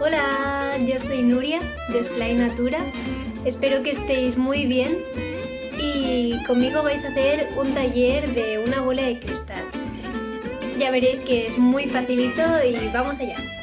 Hola, yo soy Nuria de Splay Natura. Espero que estéis muy bien y conmigo vais a hacer un taller de una bola de cristal. Ya veréis que es muy facilito y vamos allá.